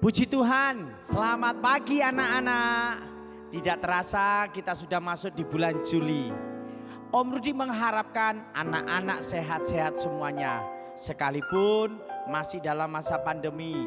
Puji Tuhan, selamat pagi anak-anak. Tidak terasa kita sudah masuk di bulan Juli. Om Rudi mengharapkan anak-anak sehat-sehat semuanya. Sekalipun masih dalam masa pandemi.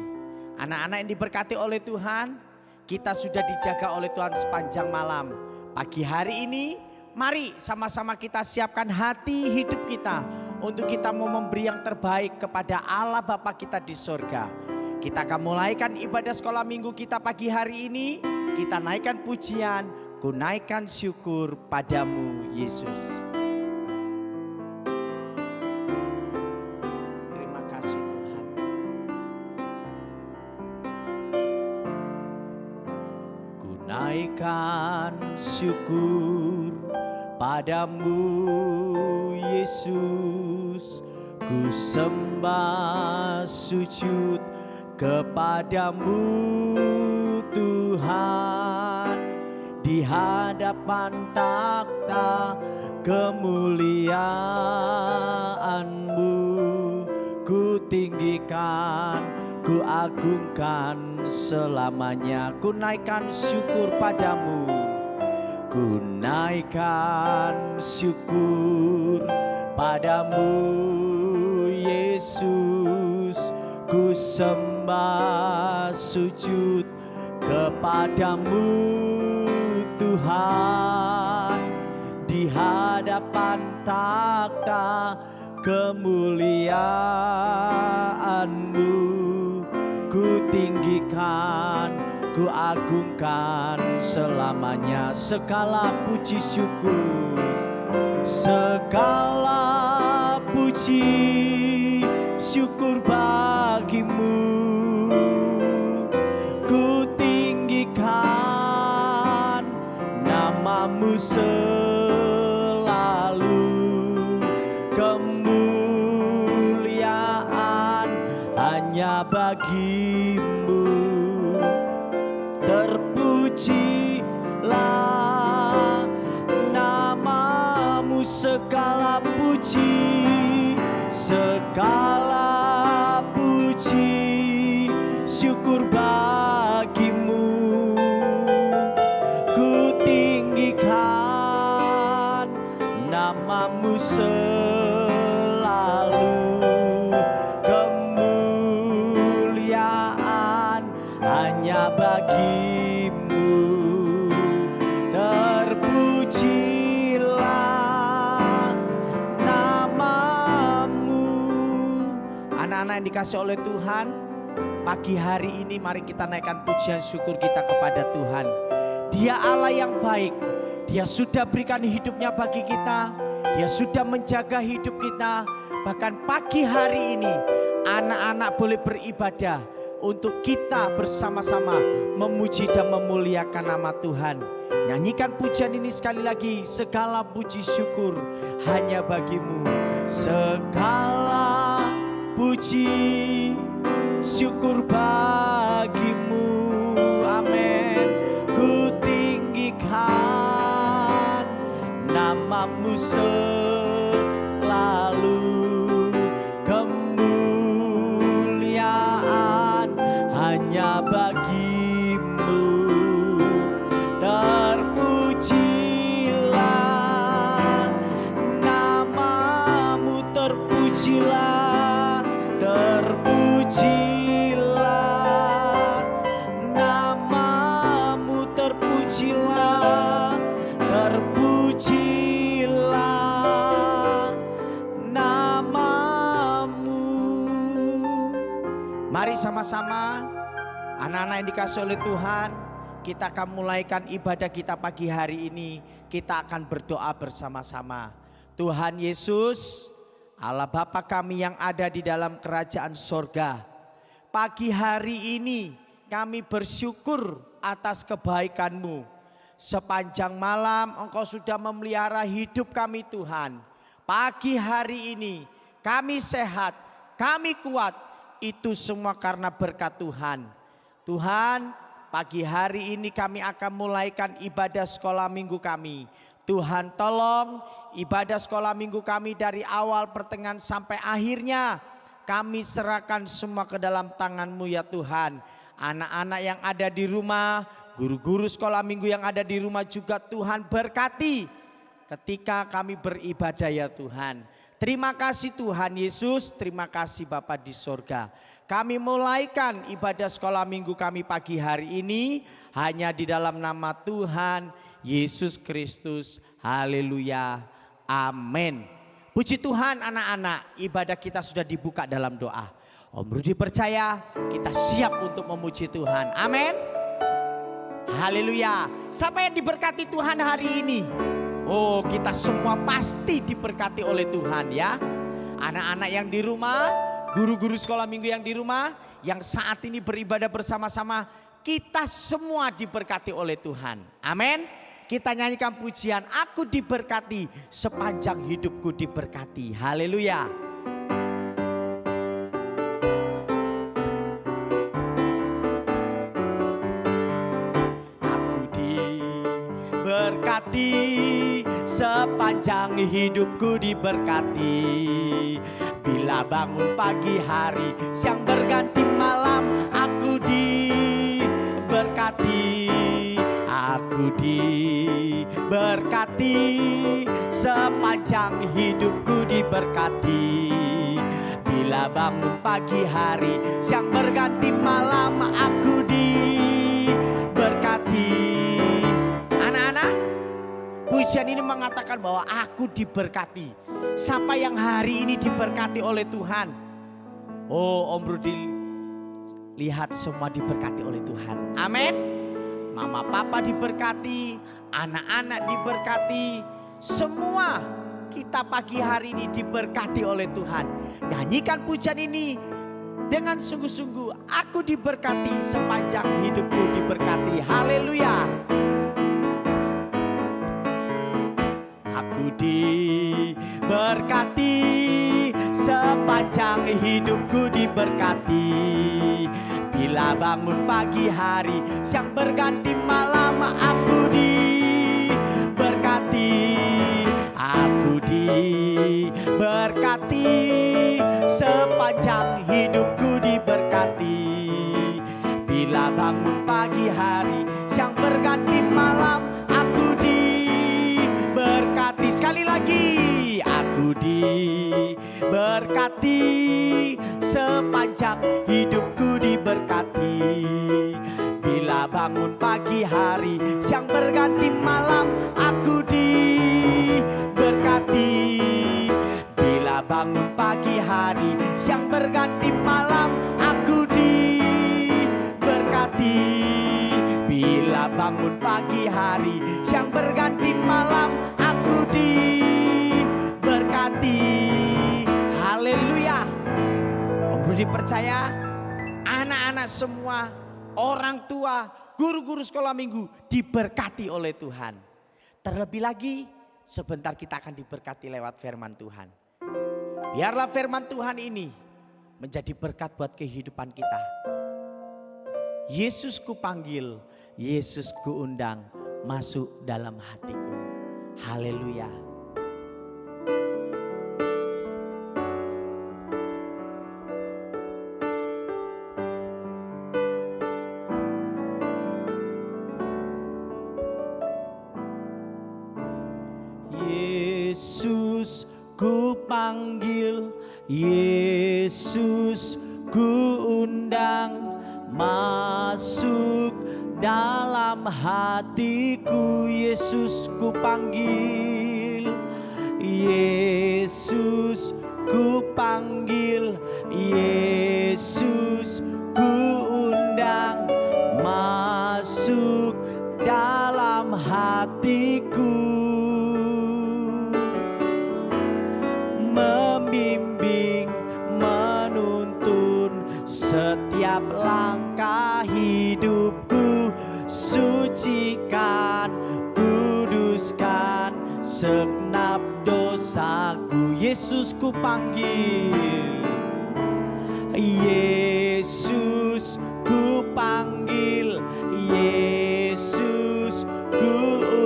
Anak-anak yang diberkati oleh Tuhan, kita sudah dijaga oleh Tuhan sepanjang malam. Pagi hari ini, mari sama-sama kita siapkan hati hidup kita untuk kita mau memberi yang terbaik kepada Allah Bapa kita di surga. Kita akan mulaikan ibadah sekolah minggu kita pagi hari ini. Kita naikkan pujian, ku naikkan syukur padamu Yesus. Terima kasih Tuhan. Ku naikkan syukur padamu Yesus. Ku sembah sujud kepadamu Tuhan, di hadapan takhta kemuliaan-Mu. Ku tinggikan, ku agungkan selamanya. Ku naikkan syukur padamu, ku naikkan syukur padamu Yesus. Ku sembah sujud kepadamu Tuhan, di hadapan takhta kemuliaan-Mu. Ku tinggikan, ku agungkan selamanya. Segala puji syukur, segala puji syukur bagimu. Ku tinggikan namamu selalu. Kemuliaan hanya bagimu. Terpujilah namamu, segala puji, segala puji syukur bagimu. Ku tinggikan namamu selalu. Kemuliaan hanya bagimu. Terpujilah namamu. Anak-anak yang dikasih oleh Tuhan, pagi hari ini mari kita naikkan pujian syukur kita kepada Tuhan. Dia Allah yang baik. Dia sudah berikan hidupnya bagi kita. Dia sudah menjaga hidup kita. Bahkan pagi hari ini anak-anak boleh beribadah untuk kita bersama-sama memuji dan memuliakan nama Tuhan. Nyanyikan pujian ini sekali lagi. Segala puji syukur hanya bagimu. Segala puji syukur bagimu. Amin. Ku tinggikan namamu selalu. Kemuliaan hanya bagimu. Terpujilah namamu, terpujilah, terpujilah namamu, terpujilah, terpujilah namamu. Mari sama-sama anak-anak yang dikasih oleh Tuhan, kita akan mulaikan ibadah kita pagi hari ini. Kita akan berdoa bersama-sama. Tuhan Yesus, Allah Bapa kami yang ada di dalam kerajaan sorga, pagi hari ini kami bersyukur atas kebaikan-Mu. Sepanjang malam Engkau sudah memelihara hidup kami Tuhan. Pagi hari ini kami sehat, kami kuat. Itu semua karena berkat Tuhan. Tuhan, pagi hari ini kami akan mulaikan ibadah sekolah minggu kami. Tuhan tolong ibadah sekolah minggu kami dari awal pertengahan sampai akhirnya kami serahkan semua ke dalam tangan-Mu ya Tuhan. anak-anak yang ada di rumah, guru-guru sekolah minggu yang ada di rumah juga Tuhan berkati ketika kami beribadah ya Tuhan. Terima kasih Tuhan Yesus, terima kasih Bapa di sorga. Kami mulaikan ibadah sekolah minggu kami pagi hari ini hanya di dalam nama Tuhan Yesus Kristus. Haleluya, amin. Puji Tuhan anak-anak, ibadah kita sudah dibuka dalam doa. Om Rudi percaya kita siap untuk memuji Tuhan, amin. Haleluya. Siapa yang diberkati Tuhan hari ini? Oh, kita semua pasti diberkati oleh Tuhan ya. Anak-anak yang di rumah, guru-guru sekolah minggu yang di rumah, yang saat ini beribadah bersama-sama, kita semua diberkati oleh Tuhan. Amin. Kita nyanyikan pujian, aku diberkati, sepanjang hidupku diberkati. Haleluya. Berkati, sepanjang hidupku diberkati. Bila bangun pagi hari, siang berganti malam, aku diberkati. Aku diberkati, sepanjang hidupku diberkati. Bila bangun pagi hari, siang berganti malam, aku diberkati. Pujian ini mengatakan bahwa aku diberkati. Siapa yang hari ini diberkati oleh Tuhan? Oh, Om Rudi lihat semua diberkati oleh Tuhan. Amin. Mama papa diberkati, anak-anak diberkati. Semua kita pagi hari ini diberkati oleh Tuhan. Nyanyikan pujian ini dengan sungguh-sungguh. Aku diberkati, sepanjang hidupku diberkati. Haleluya. Aku diberkati, sepanjang hidupku diberkati. Bila bangun pagi hari, siang berganti malam, aku diberkati. Aku diberkati, sepanjang hidupku diberkati. Bila bangun pagi hari, siang berganti malam, aku diberkati. Sekali lagi, aku diberkati, sepanjang hidupku diberkati. Bila bangun pagi hari, siang berganti malam, aku diberkati. Bila bangun pagi hari, siang berganti malam, aku diberkati. Bila bangun pagi hari, siang berganti malam, aku diberkati. Haleluya. Om Rudi percaya anak-anak semua, orang tua, guru-guru sekolah minggu diberkati oleh Tuhan. Terlebih lagi sebentar kita akan diberkati lewat firman Tuhan. Biarlah firman Tuhan ini menjadi berkat buat kehidupan kita. Yesus ku panggil, Yesus ku undang, masuk dalam hatiku. Haleluya. Yesus ku panggil, Yesus ku undang, masuk dalam hatiku. Yesus ku panggil, Yesus ku panggil, Yesus ku undang, masuk dalam hatiku. Membimbing, menuntun setiap langkah hidupku. Sucikan, kuduskan segenap dosaku. Yesus ku panggil, Yesus ku panggil, Yesus ku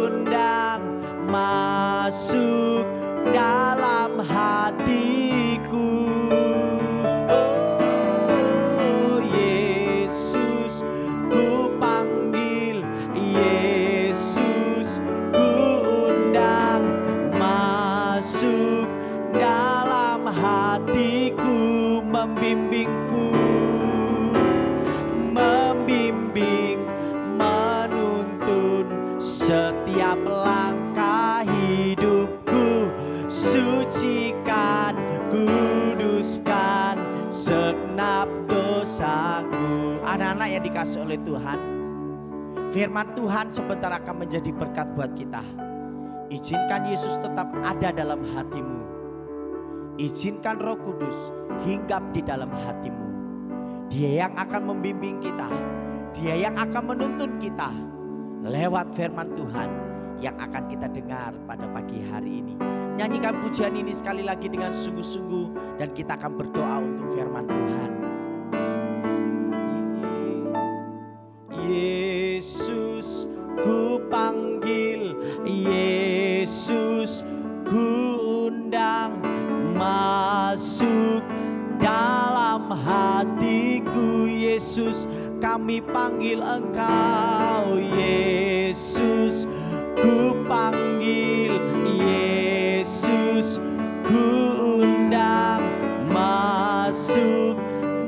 undang, masuk dalam hatiku. Oh, Yesus dosaku. Anak-anak yang dikasih oleh Tuhan, firman Tuhan sebentar akan menjadi berkat buat kita. Izinkan Yesus tetap ada dalam hatimu. Izinkan Roh Kudus hinggap di dalam hatimu. Dia yang akan membimbing kita, Dia yang akan menuntun kita lewat firman Tuhan yang akan kita dengar pada pagi hari ini. Nyanyikan pujian ini sekali lagi dengan sungguh-sungguh, dan kita akan berdoa untuk firman Tuhan. Yesus ku panggil, Yesus ku undang, masuk dalam hatiku. Yesus, kami panggil Engkau. Yesus ku panggil, Yesus ku undang, masuk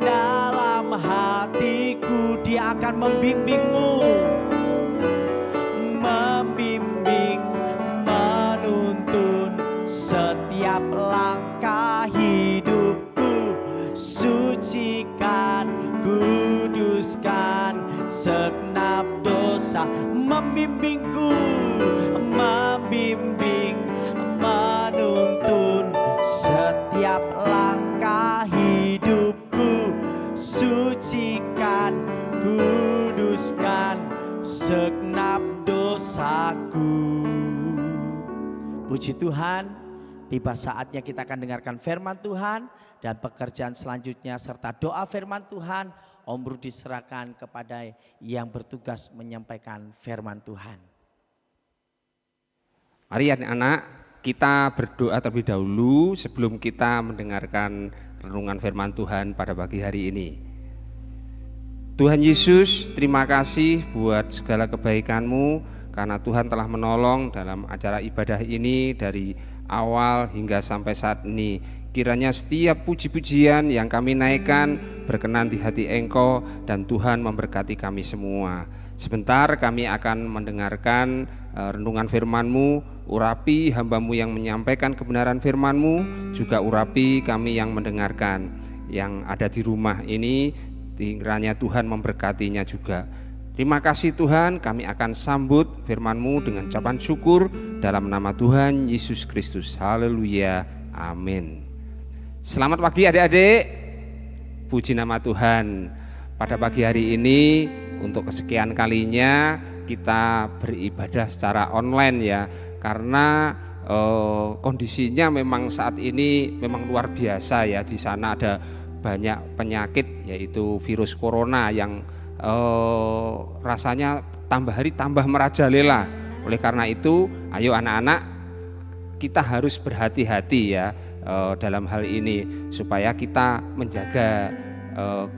dalam hatiku. Dia akan membimbingmu, membimbing, menuntun setiap langkah hidupku. Sucikan, kuduskan segenap dosa. Membimbingku, membimbing, menuntun setiap langkah hidupku. Sucikan, kuduskan segenap dosaku. Puji Tuhan, tiba saatnya kita akan dengarkan firman Tuhan, dan pekerjaan selanjutnya serta doa firman Tuhan Om Rudi serahkan kepada yang bertugas menyampaikan firman Tuhan. Mari anak-anak, kita berdoa terlebih dahulu sebelum kita mendengarkan renungan firman Tuhan pada pagi hari ini. Tuhan Yesus, terima kasih buat segala kebaikan-Mu, karena Tuhan telah menolong dalam acara ibadah ini dari awal hingga sampai saat ini. Kiranya setiap puji-pujian yang kami naikkan berkenan di hati Engkau, dan Tuhan memberkati kami semua. Sebentar kami akan mendengarkan renungan firman-Mu. Urapi hamba-Mu yang menyampaikan kebenaran firman-Mu, juga urapi kami yang mendengarkan, yang ada di rumah ini. Kiranya Tuhan memberkatinya juga. Terima kasih Tuhan, kami akan sambut firman-Mu dengan ucapan syukur dalam nama Tuhan Yesus Kristus. Haleluya, amin. Selamat pagi adik-adik, puji nama Tuhan. Pada pagi hari ini untuk kesekian kalinya kita beribadah secara online ya, karena kondisinya memang saat ini memang luar biasa ya. Di sana ada banyak penyakit, yaitu virus corona yang rasanya tambah hari tambah merajalela. Oleh karena itu, ayo anak-anak, kita harus berhati-hati ya dalam hal ini, supaya kita menjaga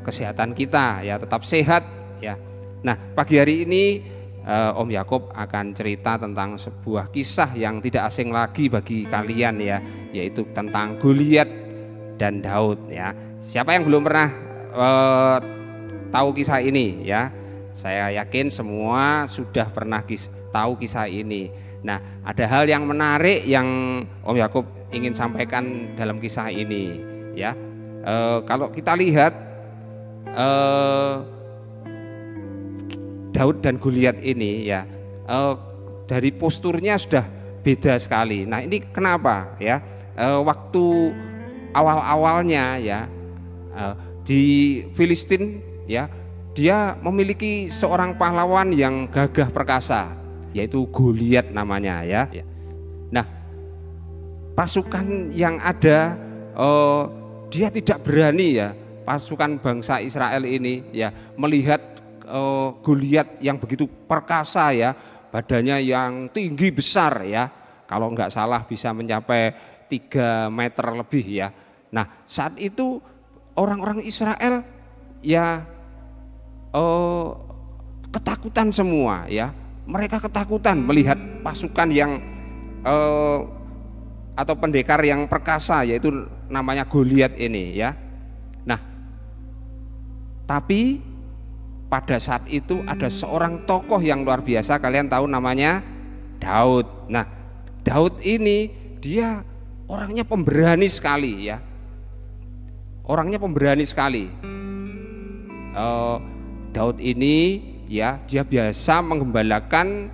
kesehatan kita ya, tetap sehat ya. Nah, pagi hari ini Om Yakob akan cerita tentang sebuah kisah yang tidak asing lagi bagi kalian ya, yaitu tentang Goliat dan Daud ya. Siapa yang belum pernah tahu kisah ini ya? Saya yakin semua sudah pernah tahu kisah ini. Nah, ada hal yang menarik yang Om Yakob ingin sampaikan dalam kisah ini ya. Kalau kita lihat Daud dan Goliat ini ya, dari posturnya sudah beda sekali. Nah, ini kenapa ya? Waktu awal-awalnya ya, di Filistin ya, dia memiliki seorang pahlawan yang gagah perkasa, yaitu Goliat namanya ya. Nah, pasukan yang ada dia tidak berani ya, pasukan bangsa Israel ini ya, melihat Goliat yang begitu perkasa ya, badannya yang tinggi besar ya, kalau nggak salah bisa mencapai 3 meter lebih ya. Nah, saat itu orang-orang Israel ya ketakutan semua ya. Mereka ketakutan melihat pasukan yang atau pendekar yang perkasa, yaitu namanya Goliat ini ya. Nah, tapi pada saat itu ada seorang tokoh yang luar biasa, kalian tahu namanya Daud. Nah, Daud ini dia orangnya pemberani sekali ya. Orangnya pemberani sekali. Daud ini ya dia biasa menggembalakan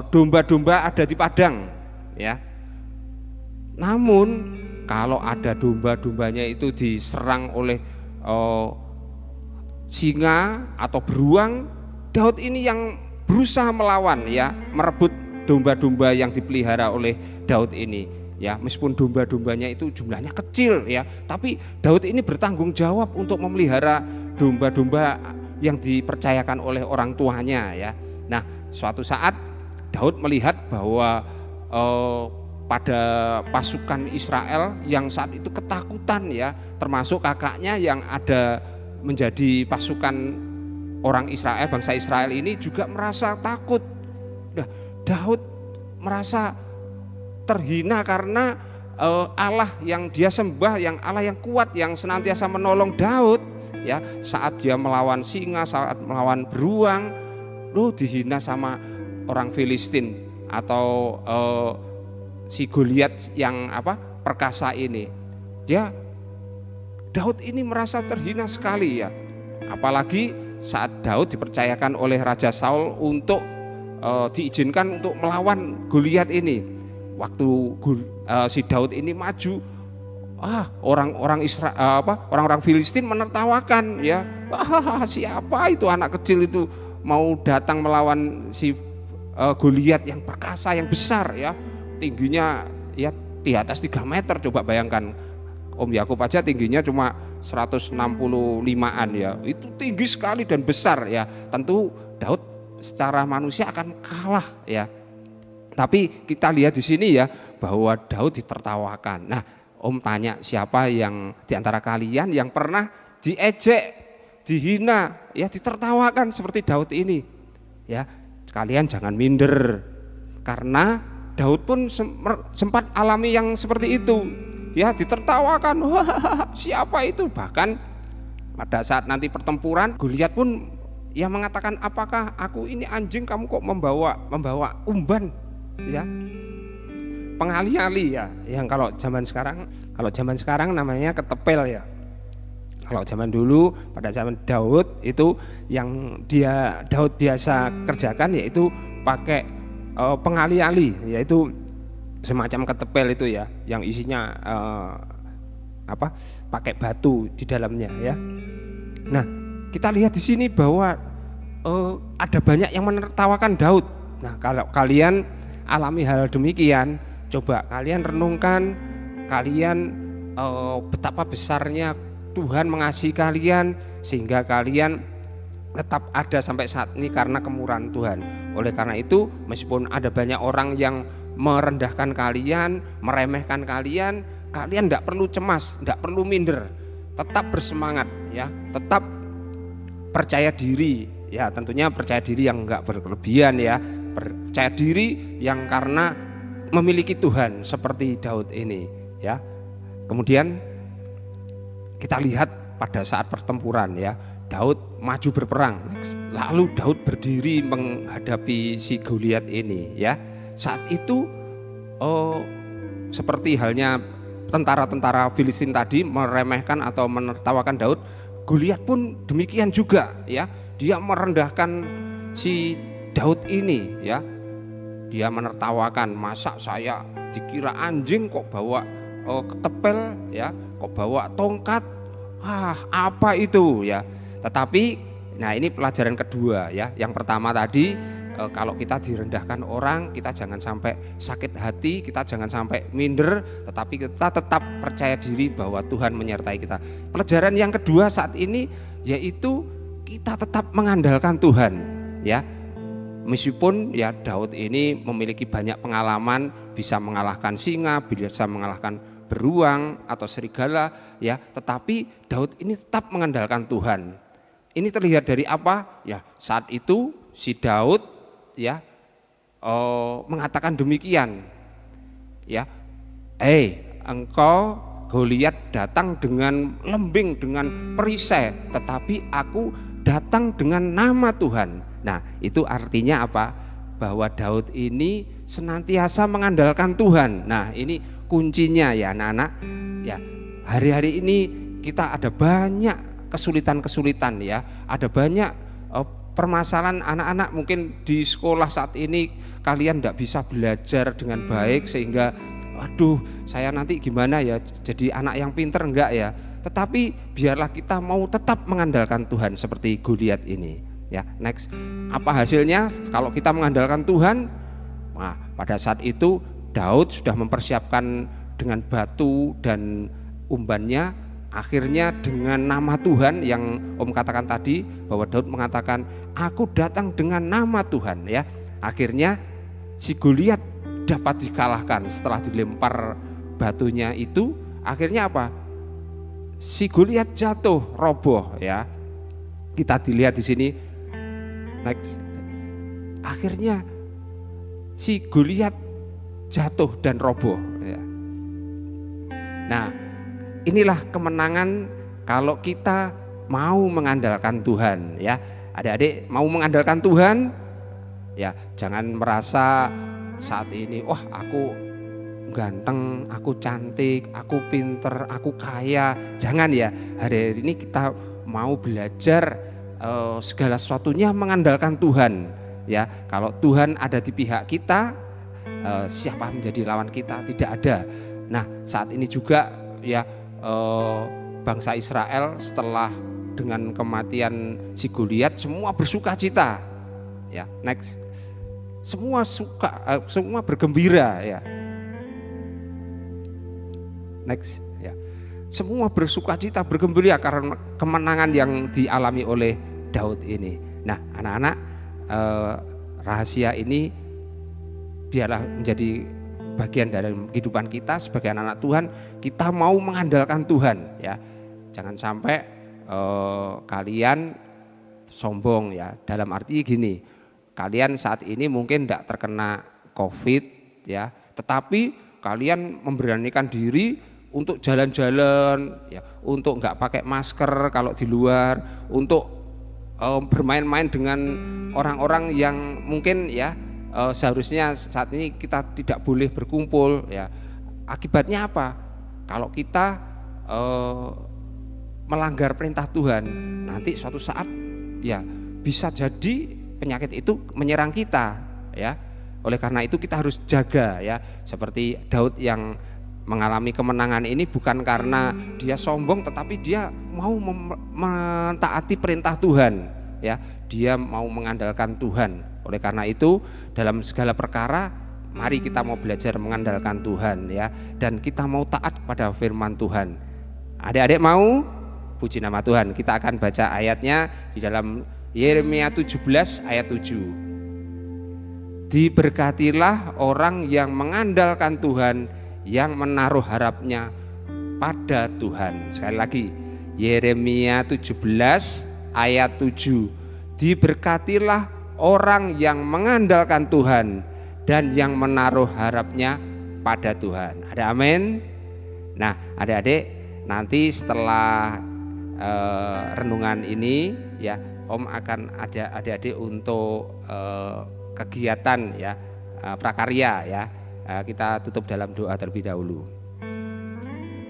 domba-domba ada di padang ya. Namun kalau ada domba-dombanya itu diserang oleh singa atau beruang, Daud ini yang berusaha melawan ya, merebut domba-domba yang dipelihara oleh Daud ini ya. Meskipun domba-dombanya itu jumlahnya kecil ya, tapi Daud ini bertanggung jawab untuk memelihara domba-domba yang dipercayakan oleh orang tuanya ya. Nah, suatu saat Daud melihat bahwa pada pasukan Israel yang saat itu ketakutan ya, termasuk kakaknya yang ada menjadi pasukan orang Israel, bangsa Israel ini juga merasa takut. Nah, Daud merasa terhina karena Allah yang dia sembah, yang Allah yang kuat, yang senantiasa menolong Daud ya, saat dia melawan singa, saat melawan beruang, dihina sama orang Filistin atau si Goliat yang perkasa ini. Daud ini merasa terhina sekali ya, apalagi saat Daud dipercayakan oleh Raja Saul untuk diizinkan untuk melawan Goliat ini. Waktu si Daud ini maju, orang-orang Filistin menertawakan ya, siapa itu anak kecil itu mau datang melawan si Goliat yang perkasa, yang besar ya, tingginya ya di atas 3 meter. Coba bayangkan, Om Yakub aja tingginya cuma 165-an ya, itu tinggi sekali dan besar ya. Tentu Daud secara manusia akan kalah ya. Tapi kita lihat di sini ya bahwa Daud ditertawakan. Nah, Om tanya, siapa yang di antara kalian yang pernah diejek, dihina, ya ditertawakan seperti Daud ini? Ya, kalian jangan minder, karena Daud pun sempat alami yang seperti itu. Ya, ditertawakan, wah siapa itu? Bahkan pada saat nanti pertempuran, Goliat pun ya mengatakan, apakah aku ini anjing, kamu kok membawa umban? Ya, pengali-ali ya, yang kalau zaman sekarang namanya ketepel ya. Kalau zaman dulu pada zaman Daud itu yang Daud biasa kerjakan yaitu pakai pengali-ali, yaitu semacam ketepel itu ya, yang isinya pakai batu di dalamnya ya. Nah, kita lihat di sini bahwa ada banyak yang menertawakan Daud. Nah, kalau kalian alami hal demikian, coba kalian renungkan, kalian betapa besarnya Tuhan mengasihi kalian sehingga kalian tetap ada sampai saat ini karena kemurahan Tuhan. Oleh karena itu, meskipun ada banyak orang yang merendahkan kalian, meremehkan kalian, kalian tidak perlu cemas, tidak perlu minder, tetap bersemangat ya, tetap percaya diri ya, tentunya percaya diri yang enggak berlebihan ya, percaya diri yang karena memiliki Tuhan seperti Daud ini ya. Kemudian kita lihat pada saat pertempuran ya, Daud maju berperang, lalu Daud berdiri menghadapi si Goliat ini ya. Saat itu seperti halnya tentara-tentara Filistin tadi meremehkan atau menertawakan Daud, Goliat pun demikian juga ya. Dia merendahkan si Daud ini ya. Dia menertawakan, masa saya dikira anjing kok bawa ketepel ya, kok bawa tongkat, apa itu ya. Tetapi nah ini pelajaran kedua ya. Yang pertama tadi, kalau kita direndahkan orang, kita jangan sampai sakit hati, kita jangan sampai minder, tetapi kita tetap percaya diri bahwa Tuhan menyertai kita. Pelajaran yang kedua saat ini yaitu kita tetap mengandalkan Tuhan ya. Meskipun ya Daud ini memiliki banyak pengalaman, bisa mengalahkan singa, bisa mengalahkan beruang atau serigala ya, tetapi Daud ini tetap mengandalkan Tuhan. Ini terlihat dari apa? Ya, saat itu si Daud ya mengatakan demikian. Ya. Engkau Goliat datang dengan lembing, dengan perisai, tetapi aku datang dengan nama Tuhan. Nah, itu artinya apa? Bahwa Daud ini senantiasa mengandalkan Tuhan. Nah, ini kuncinya ya anak-anak. Ya, hari-hari ini kita ada banyak kesulitan-kesulitan ya. Ada banyak permasalahan anak-anak mungkin di sekolah saat ini kalian tidak bisa belajar dengan baik sehingga aduh saya nanti gimana ya jadi anak yang pinter enggak ya. Tetapi biarlah kita mau tetap mengandalkan Tuhan seperti Goliat ini ya. Next, apa hasilnya kalau kita mengandalkan Tuhan? Nah, pada saat itu Daud sudah mempersiapkan dengan batu dan umbannya. Akhirnya dengan nama Tuhan yang Om katakan tadi, bahwa Daud mengatakan aku datang dengan nama Tuhan ya. Akhirnya si Goliat dapat dikalahkan setelah dilempar batunya itu. Akhirnya apa? Si Goliat jatuh roboh ya. Kita dilihat di sini. Next. Akhirnya si Goliat jatuh dan roboh ya. Nah, inilah kemenangan kalau kita mau mengandalkan Tuhan ya. Adik-adik mau mengandalkan Tuhan ya, jangan merasa saat ini wah aku ganteng, aku cantik, aku pinter, aku kaya. Jangan ya, hari ini kita mau belajar segala sesuatunya mengandalkan Tuhan ya. Kalau Tuhan ada di pihak kita, siapa menjadi lawan kita? Tidak ada. Nah, saat ini juga ya bangsa Israel setelah dengan kematian si Goliat semua bersukacita ya. Next, semua bergembira ya. Next ya, semua bersukacita bergembira karena kemenangan yang dialami oleh Daud ini. Nah anak-anak, rahasia ini biarlah menjadi bagian dari kehidupan kita sebagai anak-anak Tuhan. Kita mau mengandalkan Tuhan ya. Jangan sampai kalian sombong ya. Dalam arti gini, kalian saat ini mungkin tidak terkena COVID ya, tetapi kalian memberanikan diri untuk jalan-jalan ya, untuk nggak pakai masker kalau di luar, untuk bermain-main dengan orang-orang yang mungkin ya seharusnya saat ini kita tidak boleh berkumpul ya. Akibatnya apa? Kalau kita melanggar perintah Tuhan, nanti suatu saat ya bisa jadi penyakit itu menyerang kita ya. Oleh karena itu kita harus jaga ya. Seperti Daud yang mengalami kemenangan ini bukan karena dia sombong, tetapi dia mau mentaati perintah Tuhan ya. Dia mau mengandalkan Tuhan. Oleh karena itu dalam segala perkara mari kita mau belajar mengandalkan Tuhan ya, dan kita mau taat pada firman Tuhan. Adik-adik mau? Puji nama Tuhan. Kita akan baca ayatnya di dalam Yeremia 17 ayat 7. Diberkatilah orang yang mengandalkan Tuhan, yang menaruh harapnya pada Tuhan. Sekali lagi, Yeremia 17 ayat 7. Diberkatilah orang yang mengandalkan Tuhan dan yang menaruh harapnya pada Tuhan. Ada amin? Nah adik-adik, nanti setelah renungan ini ya, Om akan ada adik-adik untuk kegiatan ya, prakarya ya. Kita tutup dalam doa terlebih dahulu.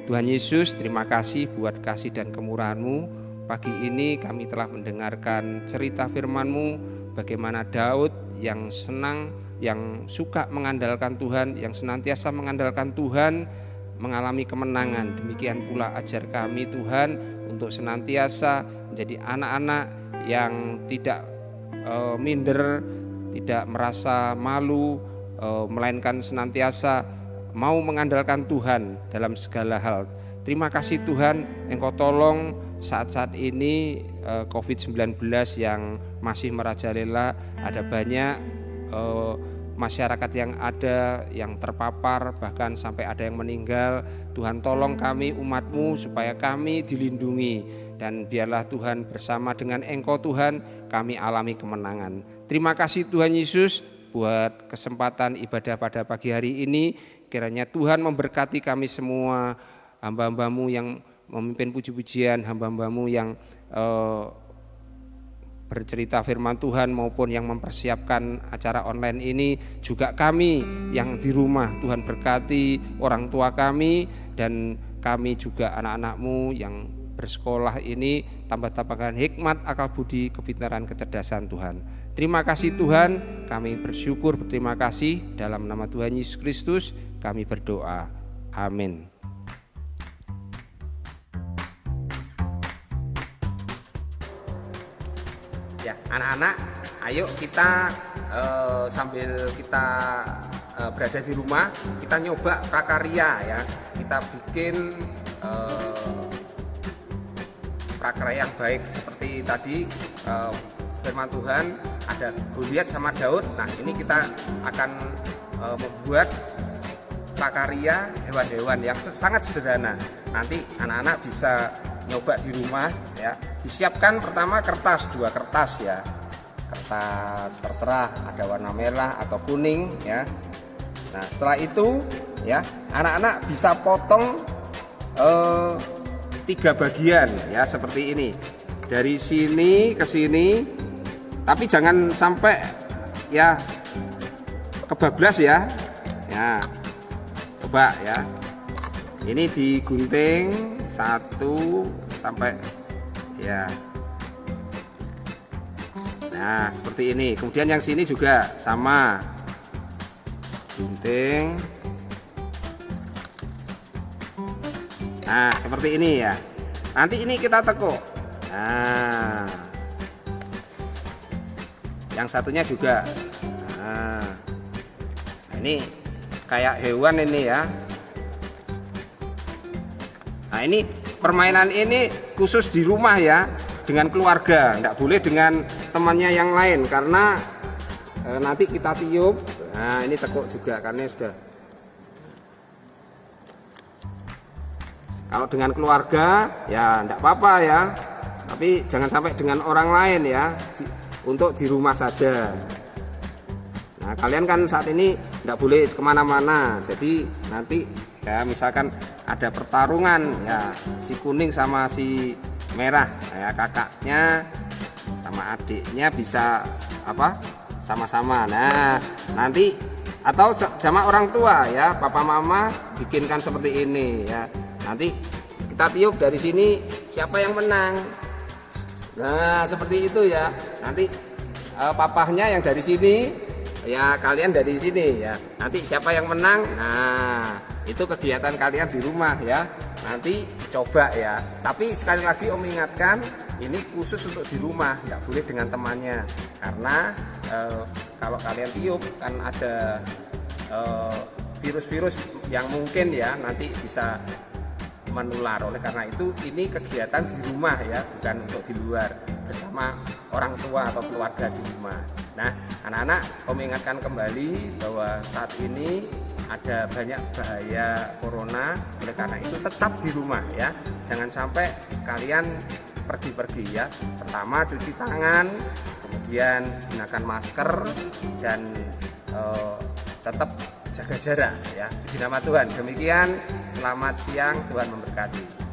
Tuhan Yesus, terima kasih buat kasih dan kemurahan-Mu. Pagi ini kami telah mendengarkan cerita firman-Mu, bagaimana Daud yang senang, yang suka mengandalkan Tuhan, yang senantiasa mengandalkan Tuhan, mengalami kemenangan. Demikian pula ajar kami Tuhan untuk senantiasa menjadi anak-anak yang tidak minder, tidak merasa malu, melainkan senantiasa mau mengandalkan Tuhan dalam segala hal. Terima kasih Tuhan, Engkau tolong saat-saat ini COVID-19 yang masih merajalela. Ada banyak masyarakat yang ada yang terpapar, bahkan sampai ada yang meninggal. Tuhan tolong kami umat-Mu supaya kami dilindungi, dan biarlah Tuhan bersama dengan Engkau Tuhan kami alami kemenangan. Terima kasih Tuhan Yesus buat kesempatan ibadah pada pagi hari ini. Kiranya Tuhan memberkati kami semua, hamba-hamba-Mu yang memimpin puji-pujian, hamba-hamba-Mu yang bercerita firman Tuhan maupun yang mempersiapkan acara online ini, juga kami yang di rumah. Tuhan berkati orang tua kami dan kami juga anak-anak-Mu yang bersekolah ini tambah-tambahkan hikmat, akal budi, kepintaran, kecerdasan Tuhan. Terima kasih Tuhan, kami bersyukur, berterima kasih. Dalam nama Tuhan Yesus Kristus kami berdoa. Amin. Ya, anak-anak, ayo kita sambil kita berada di rumah, kita nyoba prakarya ya. Kita bikin prakarya yang baik seperti tadi firman Tuhan ada Goliat sama Daud. Nah, ini kita akan membuat prakarya hewan-hewan yang sangat sederhana. Nanti anak-anak bisa nyoba di rumah ya. Disiapkan pertama kertas, 2 kertas ya. Kertas terserah ada warna merah atau kuning ya. Nah, setelah itu ya, anak-anak bisa potong 3 bagian ya, seperti ini. Dari sini ke sini, tapi jangan sampai ya kebablas ya. Ya, coba ya. Ini digunting 1 sampai ya. Nah, seperti ini. Kemudian yang sini juga sama. Gunting. Nah, seperti ini ya. Nanti ini kita tekuk. Nah, yang satunya juga. Nah, ini kayak hewan ini ya. Nah, ini permainan ini khusus di rumah ya, dengan keluarga. Nggak boleh dengan temannya yang lain, karena nanti kita tiup. Nah, ini tekuk juga karena sudah. Kalau dengan keluarga ya enggak apa-apa ya, tapi jangan sampai dengan orang lain ya, untuk di rumah saja. Nah, kalian kan saat ini enggak boleh kemana-mana, jadi nanti ya misalkan ada pertarungan ya, si kuning sama si merah ya, kakaknya sama adiknya bisa apa sama-sama. Nah, nanti atau sama orang tua ya, papa mama bikinkan seperti ini ya. Nanti kita tiup dari sini, siapa yang menang. Nah, seperti itu ya. Nanti papahnya yang dari sini, ya kalian dari sini ya. Nanti siapa yang menang, nah itu kegiatan kalian di rumah ya. Nanti coba ya. Tapi sekali lagi Om ingatkan, ini khusus untuk di rumah, nggak boleh dengan temannya. Karena kalau kalian tiup kan ada virus-virus yang mungkin ya nanti bisa menular. Oleh karena itu ini kegiatan di rumah ya, bukan untuk di luar bersama orang tua atau keluarga di rumah. Nah, anak-anak, Om ingatkan kembali bahwa saat ini ada banyak bahaya corona. Oleh karena itu tetap di rumah ya, jangan sampai kalian pergi-pergi ya. Pertama cuci tangan, kemudian gunakan masker, dan tetap jaga jarak ya. Puji nama Tuhan. Demikian, selamat siang, Tuhan memberkati.